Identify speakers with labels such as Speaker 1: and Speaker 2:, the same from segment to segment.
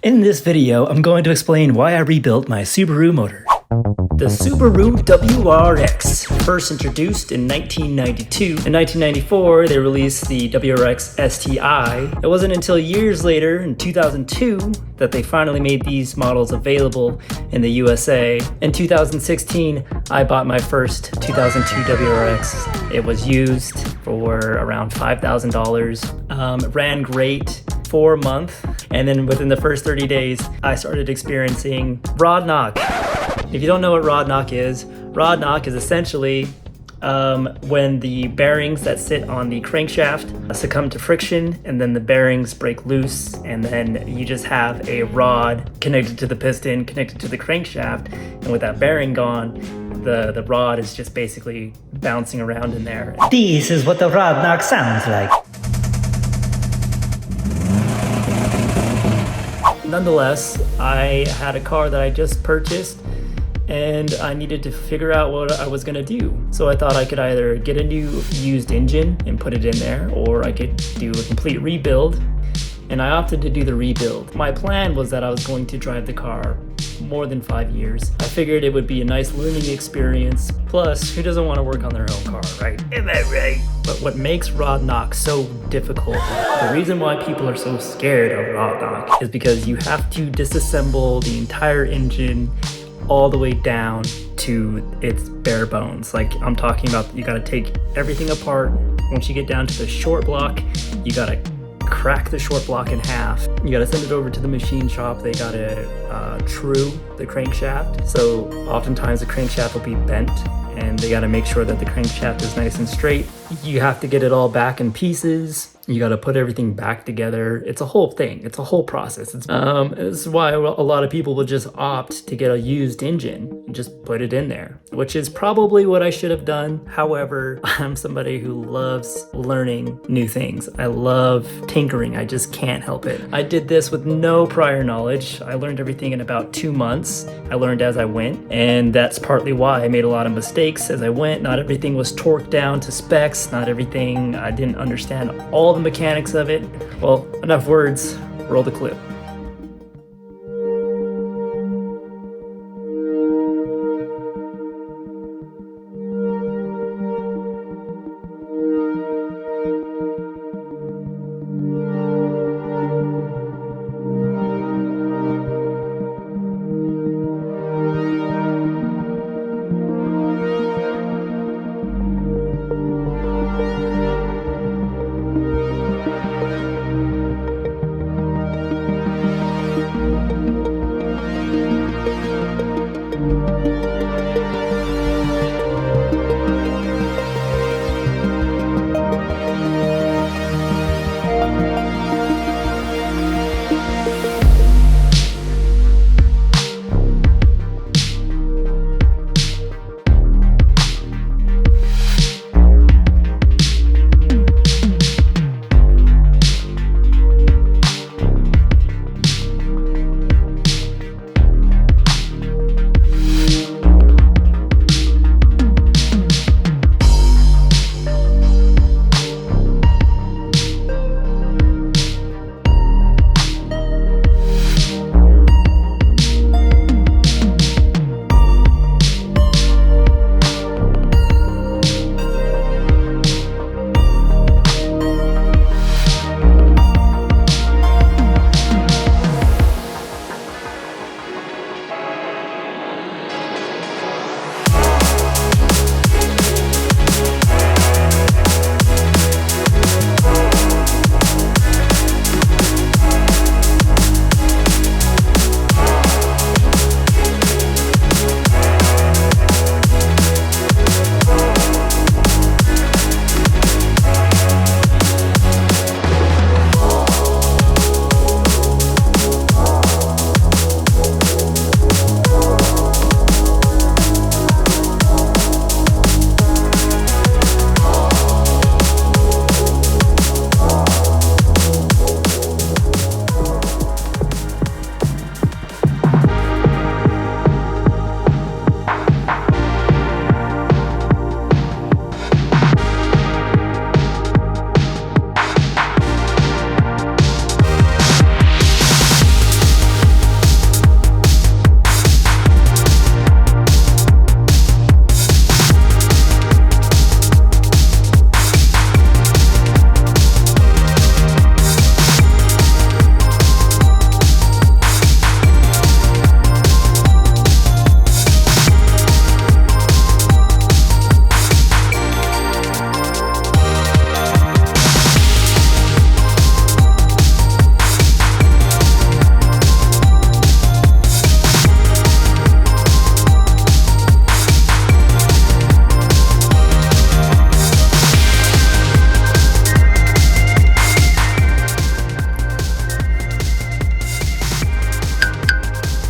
Speaker 1: In this video, I'm going to explain why I rebuilt my Subaru motor. The Subaru WRX, first introduced in 1992. In 1994, they released the WRX STI. It wasn't until years later, in 2002, that they finally made these models available in the USA. In 2016, I bought my first 2002 WRX. It was used for around $5,000. It ran great for a month, and then within the first 30 days, I started experiencing rod knock. If you don't know what rod knock is essentially when the bearings that sit on the crankshaft succumb to friction, and then the bearings break loose, and then you just have a rod connected to the piston, connected to the crankshaft, and with that bearing gone, the rod is just basically bouncing around in there.
Speaker 2: This is what the rod knock sounds like.
Speaker 1: Nonetheless, I had a car that I just purchased, and I needed to figure out what I was gonna do. So I thought I could either get a new used engine and put it in there, or I could do a complete rebuild, and I opted to do the rebuild. My plan was that I was going to drive the car more than 5 years. I figured it would be a nice learning experience. Plus, who doesn't want to work on their own car, right? Am I right? But what makes rod knock so difficult, the reason why people are so scared of rod knock, is because you have to disassemble the entire engine all the way down to its bare bones. Like, I'm talking about, you gotta take everything apart. Once you get down to the short block, you gotta crack the short block in half. You gotta send it over to the machine shop. They gotta true the crankshaft. So oftentimes the crankshaft will be bent, and they gotta make sure that the crankshaft is nice and straight. You have to get it all back in pieces. You got to put everything back together. It's a whole thing. It's a whole process. This is why a lot of people will just opt to get a used engine and just put it in there, which is probably what I should have done. However, I'm somebody who loves learning new things. I love tinkering. I just can't help it. I did this with no prior knowledge. I learned everything in about 2 months. I learned as I went, and that's partly why I made a lot of mistakes as I went. Not everything was torqued down to specs. Not everything, I didn't understand all the mechanics of it. Well, enough words, roll the clip.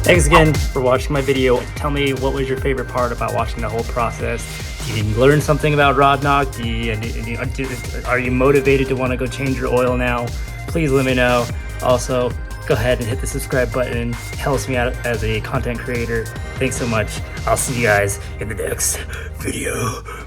Speaker 1: Thanks again for watching my video. Tell me what was your favorite part about watching the whole process. Did you learn something about rod knock? Are you motivated to want to go change your oil now? Please let me know. Also, go ahead and hit the subscribe button. Helps me out as a content creator. Thanks so much. I'll see you guys in the next video.